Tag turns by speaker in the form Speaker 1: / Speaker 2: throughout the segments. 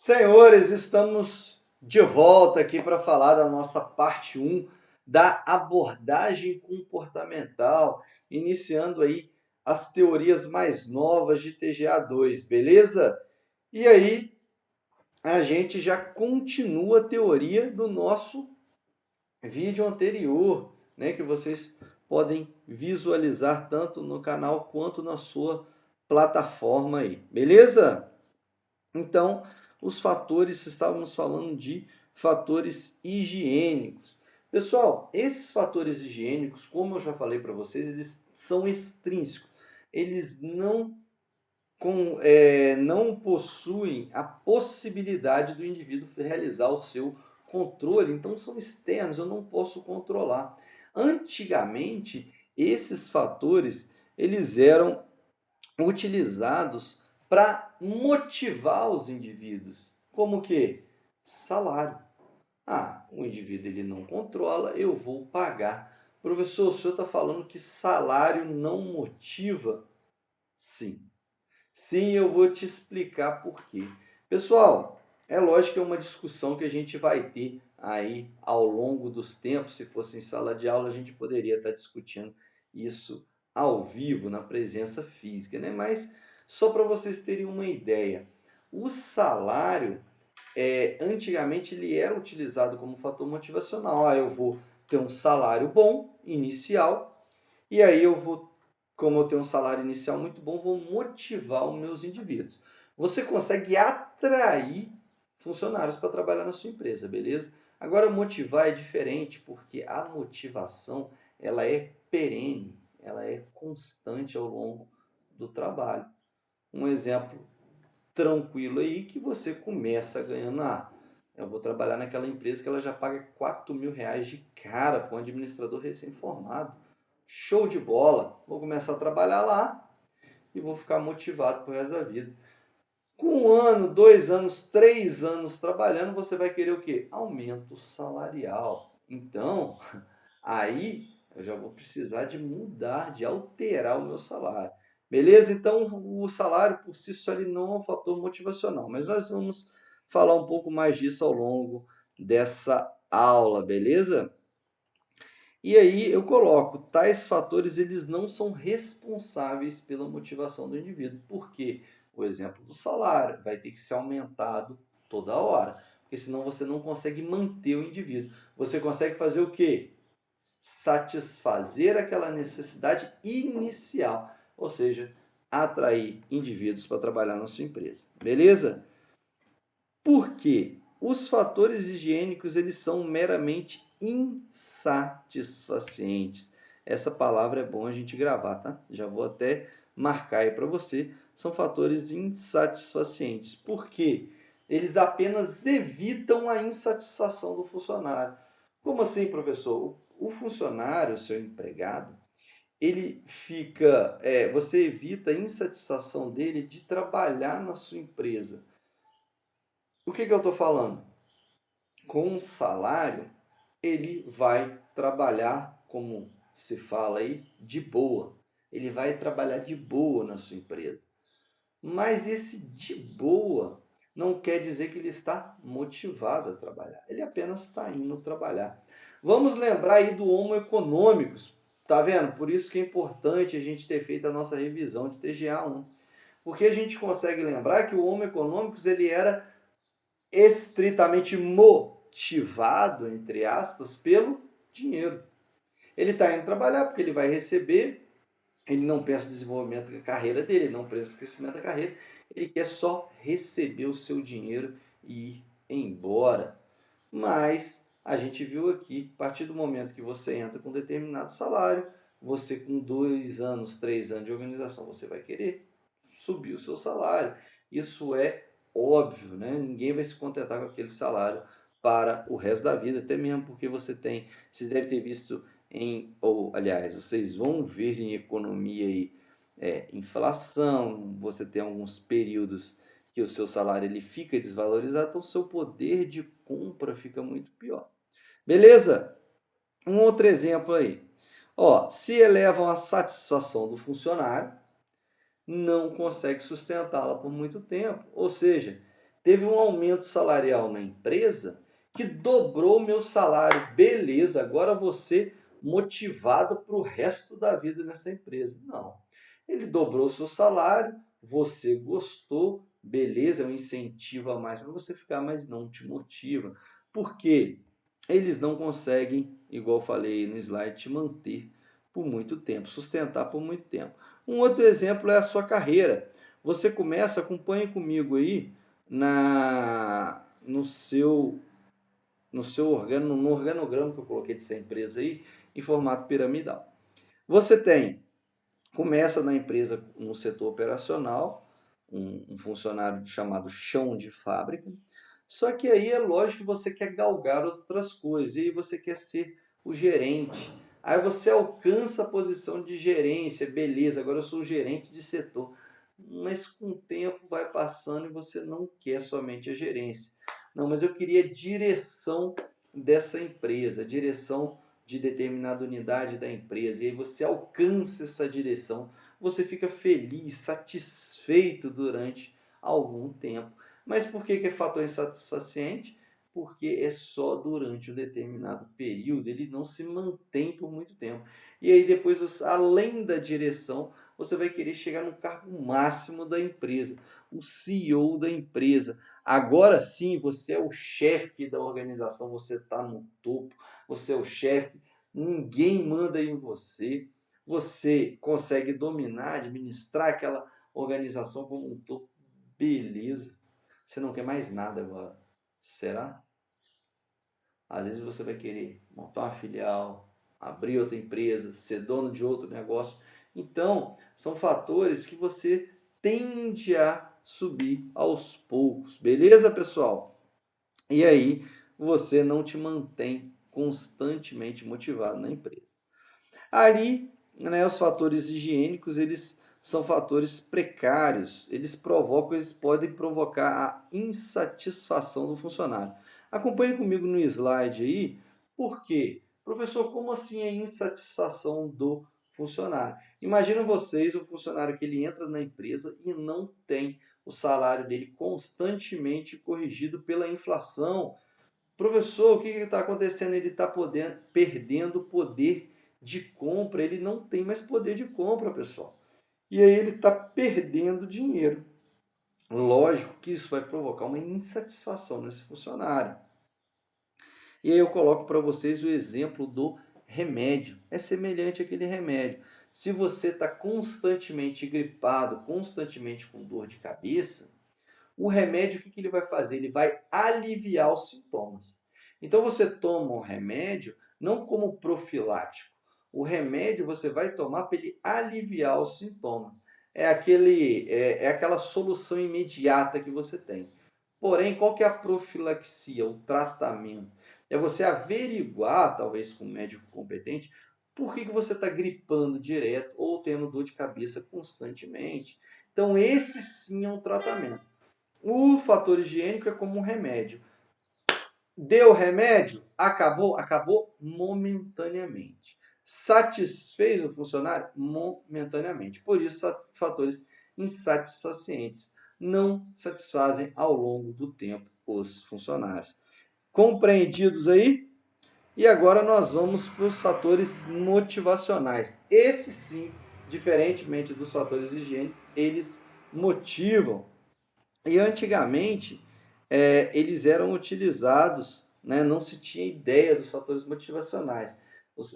Speaker 1: Senhores, estamos de volta aqui para falar da nossa parte 1 da abordagem comportamental, iniciando aí as teorias mais novas de TGA2, beleza? E aí, a gente já continua a teoria do nosso vídeo anterior, né, que vocês podem visualizar tanto no canal quanto na sua plataforma aí, beleza? Então, os fatores, estávamos falando de fatores higiênicos. Pessoal, esses fatores higiênicos, como eu já falei para vocês, eles são extrínsecos. Eles não possuem a possibilidade do indivíduo realizar o seu controle, então são externos, eu não posso controlar. Antigamente, esses fatores eles eram utilizados para motivar os indivíduos. Como que? Salário. Ah, o indivíduo ele não controla, eu vou pagar. Professor, o senhor está falando que salário não motiva? Sim. Sim, eu vou te explicar por quê. Pessoal, é lógico que é uma discussão que a gente vai ter aí ao longo dos tempos. Se fosse em sala de aula, a gente poderia estar discutindo isso ao vivo, na presença física, né? Mas só para vocês terem uma ideia, o salário, antigamente, ele era utilizado como fator motivacional. Ah, eu vou ter um salário bom, inicial, e aí eu vou, como eu tenho um salário inicial muito bom, vou motivar os meus indivíduos. Você consegue atrair funcionários para trabalhar na sua empresa, beleza? Agora, motivar é diferente, porque a motivação ela é perene, ela é constante ao longo do trabalho. Um exemplo tranquilo aí que você começa ganhando, eu vou trabalhar naquela empresa que ela já paga R$ 4.000 de cara para um administrador recém-formado. Show de bola! Vou começar a trabalhar lá e vou ficar motivado para o resto da vida. Com 1 ano, 2 anos, 3 anos trabalhando, você vai querer o quê? Aumento salarial. Então, aí eu já vou precisar de mudar, de alterar o meu salário. Beleza? Então, o salário por si só ele não é um fator motivacional, mas nós vamos falar um pouco mais disso ao longo dessa aula, beleza? E aí eu coloco, tais fatores eles não são responsáveis pela motivação do indivíduo. Por quê? O exemplo do salário vai ter que ser aumentado toda hora, porque senão você não consegue manter o indivíduo. Você consegue fazer o quê? Satisfazer aquela necessidade inicial, ou seja, atrair indivíduos para trabalhar na sua empresa. Beleza? Por quê? Os fatores higiênicos eles são meramente insatisfacientes. Essa palavra é bom a gente gravar, tá? Já vou até marcar aí para você. São fatores insatisfacientes. Por quê? Eles apenas evitam a insatisfação do funcionário. Como assim, professor? O funcionário, o seu empregado, ele fica, você evita a insatisfação dele de trabalhar na sua empresa. O que eu estou falando? Com um salário, ele vai trabalhar, como se fala aí, de boa. Ele vai trabalhar de boa na sua empresa. Mas esse de boa não quer dizer que ele está motivado a trabalhar. Ele apenas está indo trabalhar. Vamos lembrar aí do Homo econômicos. Tá vendo? Por isso que é importante a gente ter feito a nossa revisão de TGA1. Porque a gente consegue lembrar que o Homo econômicos ele era estritamente motivado, entre aspas, pelo dinheiro. Ele está indo trabalhar porque ele vai receber, ele não pensa no desenvolvimento da carreira dele, ele não pensa no crescimento da carreira, ele quer só receber o seu dinheiro e ir embora. Mas a gente viu aqui, a partir do momento que você entra com um determinado salário, você com 2 anos, 3 anos de organização, você vai querer subir o seu salário. Isso é óbvio, né? Ninguém vai se contentar com aquele salário para o resto da vida, até mesmo porque vocês devem ter visto ou aliás, vocês vão ver em economia aí, inflação, você tem alguns períodos que o seu salário ele fica desvalorizado, então o seu poder de compra fica muito pior. Beleza? Um outro exemplo aí. Ó, se elevam a satisfação do funcionário, não consegue sustentá-la por muito tempo. Ou seja, teve um aumento salarial na empresa que dobrou o meu salário. Beleza, agora você motivado para o resto da vida nessa empresa. Não. Ele dobrou o seu salário, você gostou, beleza, é um incentivo a mais para você ficar, mas não te motiva. Por quê? Eles não conseguem, igual eu falei no slide, te manter por muito tempo, sustentar por muito tempo. Um outro exemplo é a sua carreira. Você começa, acompanhe comigo aí no organograma que eu coloquei dessa empresa aí, em formato piramidal. Você começa na empresa no setor operacional, um funcionário chamado chão de fábrica, só que aí é lógico que você quer galgar outras coisas, e aí você quer ser o gerente. Aí você alcança a posição de gerência, beleza, agora eu sou o gerente de setor. Mas com o tempo vai passando e você não quer somente a gerência. Não, mas eu queria direção dessa empresa, direção de determinada unidade da empresa. E aí você alcança essa direção, você fica feliz, satisfeito durante algum tempo. Mas por que é fator insatisfaciente? Porque é só durante um determinado período, ele não se mantém por muito tempo. E aí depois, além da direção, você vai querer chegar no cargo máximo da empresa, o CEO da empresa. Agora sim, você é o chefe da organização, você está no topo, você é o chefe, ninguém manda em você, você consegue dominar, administrar aquela organização como um todo, beleza. Você não quer mais nada agora. Será? Às vezes você vai querer montar uma filial, abrir outra empresa, ser dono de outro negócio. Então, são fatores que você tende a subir aos poucos. Beleza, pessoal? E aí, você não te mantém constantemente motivado na empresa. Ali, né, os fatores higiênicos, eles são fatores precários, eles podem provocar a insatisfação do funcionário. Acompanhe comigo no slide aí, por quê? Professor, como assim a insatisfação do funcionário? Imagina vocês, o funcionário que ele entra na empresa e não tem o salário dele constantemente corrigido pela inflação. Professor, o que está acontecendo? Ele está perdendo o poder de compra, ele não tem mais poder de compra, pessoal. E aí ele está perdendo dinheiro. Lógico que isso vai provocar uma insatisfação nesse funcionário. E aí eu coloco para vocês o exemplo do remédio. É semelhante àquele remédio. Se você está constantemente gripado, constantemente com dor de cabeça, o remédio, o que ele vai fazer? Ele vai aliviar os sintomas. Então, você toma o remédio não como profilático. O remédio você vai tomar para ele aliviar os sintomas. É aquela solução imediata que você tem. Porém, qual que é a profilaxia, o tratamento? É você averiguar, talvez com um médico competente, por que você está gripando direto ou tendo dor de cabeça constantemente. Então, esse sim é um tratamento. O fator higiênico é como um remédio. Deu remédio? Acabou? Acabou momentaneamente. Satisfez o funcionário? Momentaneamente. Por isso, fatores insatisfacientes não satisfazem ao longo do tempo os funcionários. Compreendidos aí? E agora nós vamos para os fatores motivacionais. Esses sim, diferentemente dos fatores higiênicos, eles motivam. E antigamente, eles eram utilizados, né, não se tinha ideia dos fatores motivacionais.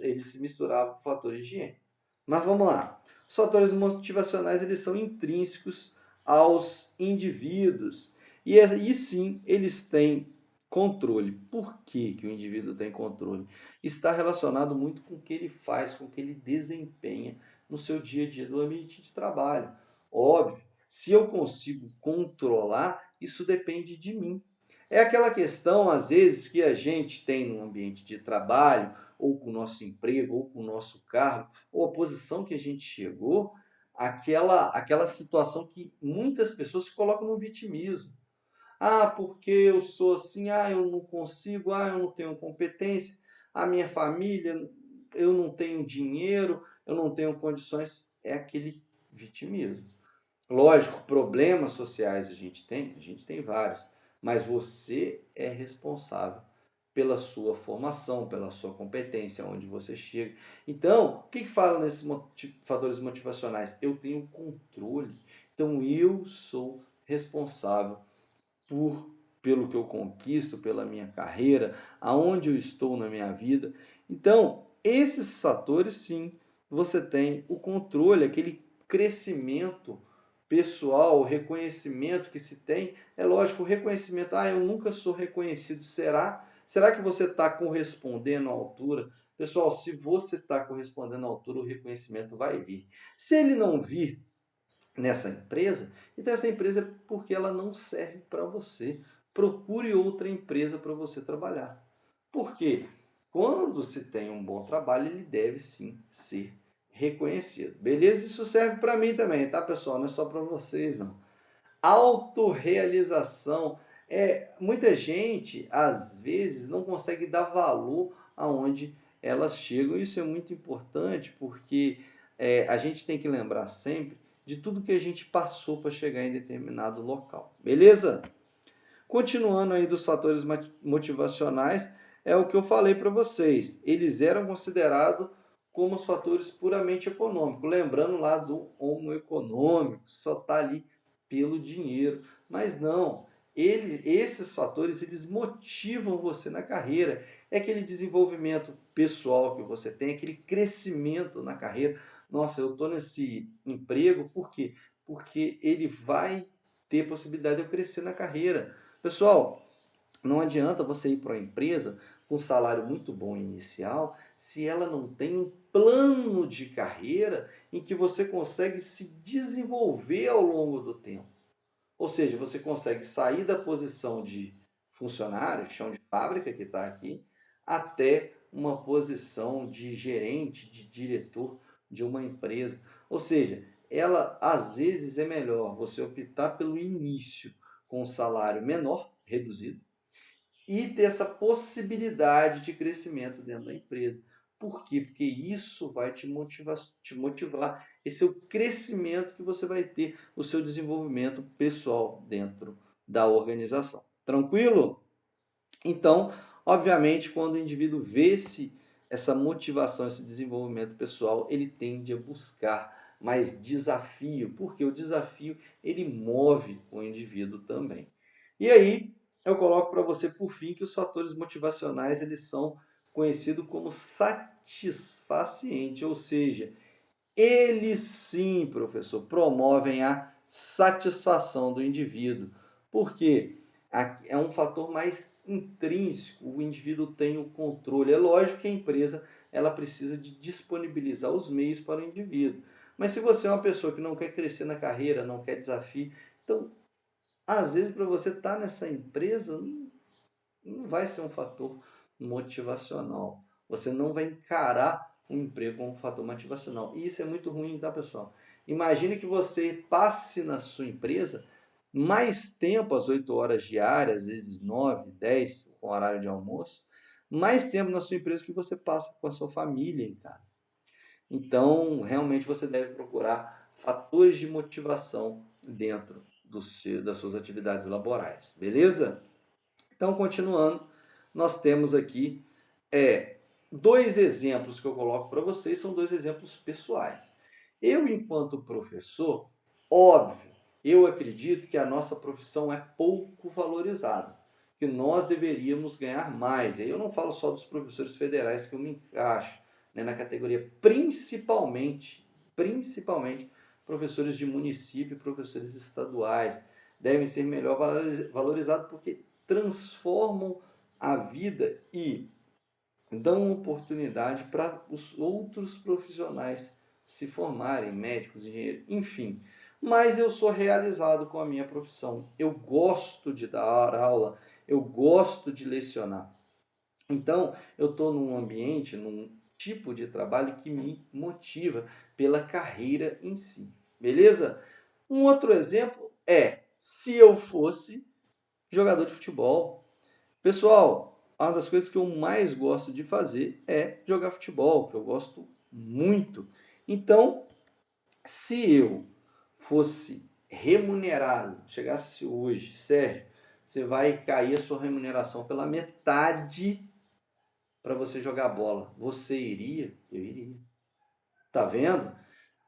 Speaker 1: Eles se misturavam com fatores higiênicos. Mas vamos lá. Os fatores motivacionais eles são intrínsecos aos indivíduos. E aí sim, eles têm controle. Por que o indivíduo tem controle? Está relacionado muito com o que ele faz, com o que ele desempenha no seu dia a dia do ambiente de trabalho. Óbvio, se eu consigo controlar, isso depende de mim. É aquela questão, às vezes, que a gente tem no ambiente de trabalho, ou com o nosso emprego, ou com o nosso cargo, ou a posição que a gente chegou, aquela situação que muitas pessoas se colocam no vitimismo. Ah, porque eu sou assim, eu não consigo, eu não tenho competência, a minha família, eu não tenho dinheiro, eu não tenho condições. É aquele vitimismo. Lógico, problemas sociais a gente tem vários. mas você é responsável pela sua formação, pela sua competência, onde você chega. Então, o que fala nesses fatores motivacionais? Eu tenho controle. Então, eu sou responsável pelo que eu conquisto, pela minha carreira, aonde eu estou na minha vida. Então, esses fatores, sim, você tem o controle, aquele crescimento pessoal, o reconhecimento que se tem. É lógico, o reconhecimento, eu nunca sou reconhecido. Será que você está correspondendo à altura? Pessoal, se você está correspondendo à altura, o reconhecimento vai vir. Se ele não vir nessa empresa, então essa empresa é porque ela não serve para você. Procure outra empresa para você trabalhar. Por quê? Quando se tem um bom trabalho, ele deve sim ser reconhecido. Beleza? Isso serve para mim também, tá, pessoal? Não é só para vocês, não. Autorrealização. Muita gente, às vezes, não consegue dar valor aonde elas chegam. Isso é muito importante porque a gente tem que lembrar sempre de tudo que a gente passou para chegar em determinado local. Beleza? Continuando aí dos fatores motivacionais, é o que eu falei para vocês. Eles eram considerados como os fatores puramente econômicos. Lembrando lá do homo econômico, só está ali pelo dinheiro. Mas não, esses fatores eles motivam você na carreira. É aquele desenvolvimento pessoal que você tem, aquele crescimento na carreira. Nossa, eu estou nesse emprego, por quê? Porque ele vai ter possibilidade de eu crescer na carreira. Pessoal, não adianta você ir para uma empresa com um salário muito bom inicial se ela não tem um plano de carreira em que você consegue se desenvolver ao longo do tempo. Ou seja, você consegue sair da posição de funcionário, chão de fábrica que está aqui, até uma posição de gerente, de diretor de uma empresa. Ou seja, ela às vezes é melhor você optar pelo início com um salário menor, reduzido, e ter essa possibilidade de crescimento dentro da empresa. Por quê? Porque isso vai te motivar. Esse é o crescimento que você vai ter, o seu desenvolvimento pessoal dentro da organização. Tranquilo? Então, obviamente, quando o indivíduo vê essa motivação, esse desenvolvimento pessoal, ele tende a buscar mais desafio, porque o desafio ele move o indivíduo também. E aí, eu coloco para você por fim que os fatores motivacionais eles são conhecidos como satisfacientes, ou seja, eles sim, professor, promovem a satisfação do indivíduo. Por quê? É um fator mais intrínseco, o indivíduo tem o controle. É lógico que a empresa ela precisa de disponibilizar os meios para o indivíduo. Mas se você é uma pessoa que não quer crescer na carreira, não quer desafio, então, às vezes, para você estar nessa empresa, não vai ser um fator motivacional. Você não vai encarar um emprego como um fator motivacional. E isso é muito ruim, tá, pessoal? Imagine que você passe na sua empresa mais tempo, às 8 horas diárias, às vezes 9, 10, com horário de almoço, mais tempo na sua empresa que você passa com a sua família em casa. Então, realmente você deve procurar fatores de motivação dentro das suas atividades laborais, beleza? Então, continuando, nós temos aqui dois exemplos que eu coloco para vocês, são dois exemplos pessoais. Eu, enquanto professor, óbvio, eu acredito que a nossa profissão é pouco valorizada, que nós deveríamos ganhar mais. E aí eu não falo só dos professores federais que eu me encaixo, né, na categoria, principalmente professores de município e professores estaduais devem ser melhor valorizados porque transformam a vida e dão oportunidade para os outros profissionais se formarem, médicos, engenheiros, enfim. Mas eu sou realizado com a minha profissão. Eu gosto de dar aula, eu gosto de lecionar. Então, eu estou num ambiente, num tipo de trabalho que me motiva pela carreira em si. Beleza? Um outro exemplo se eu fosse jogador de futebol. Pessoal, uma das coisas que eu mais gosto de fazer é jogar futebol, que eu gosto muito. Então, se eu fosse remunerado, chegasse hoje, Sérgio, você vai cair a sua remuneração pela metade para você jogar bola. Você iria? Eu iria. Tá vendo?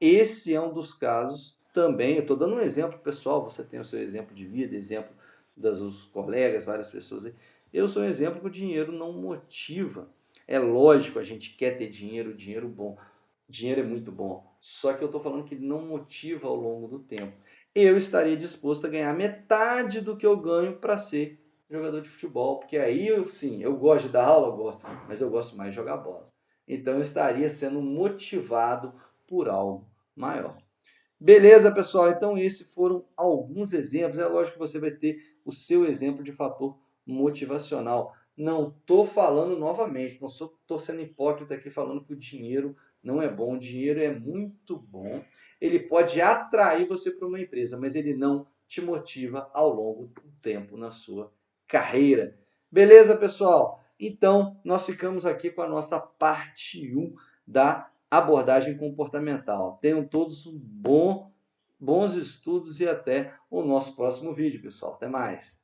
Speaker 1: Esse é um dos casos também. Eu estou dando um exemplo pessoal, você tem o seu exemplo de vida, exemplo dos colegas, várias pessoas aí. Eu sou um exemplo que o dinheiro não motiva. É lógico, a gente quer ter dinheiro, dinheiro bom. Dinheiro é muito bom. Só que eu estou falando que ele não motiva ao longo do tempo. Eu estaria disposto a ganhar metade do que eu ganho para ser jogador de futebol, porque aí eu sim, eu gosto de dar aula, eu gosto, mas eu gosto mais de jogar bola. Então eu estaria sendo motivado por algo maior. Beleza, pessoal? Então, esses foram alguns exemplos. É lógico que você vai ter o seu exemplo de fator motivacional. Não estou falando novamente, não estou sendo hipócrita aqui falando que o dinheiro não é bom. O dinheiro é muito bom. Ele pode atrair você para uma empresa, mas ele não te motiva ao longo do tempo na sua carreira. Beleza, pessoal? Então, nós ficamos aqui com a nossa parte 1 da abordagem comportamental. Tenham todos bons estudos e até o nosso próximo vídeo, pessoal. Até mais!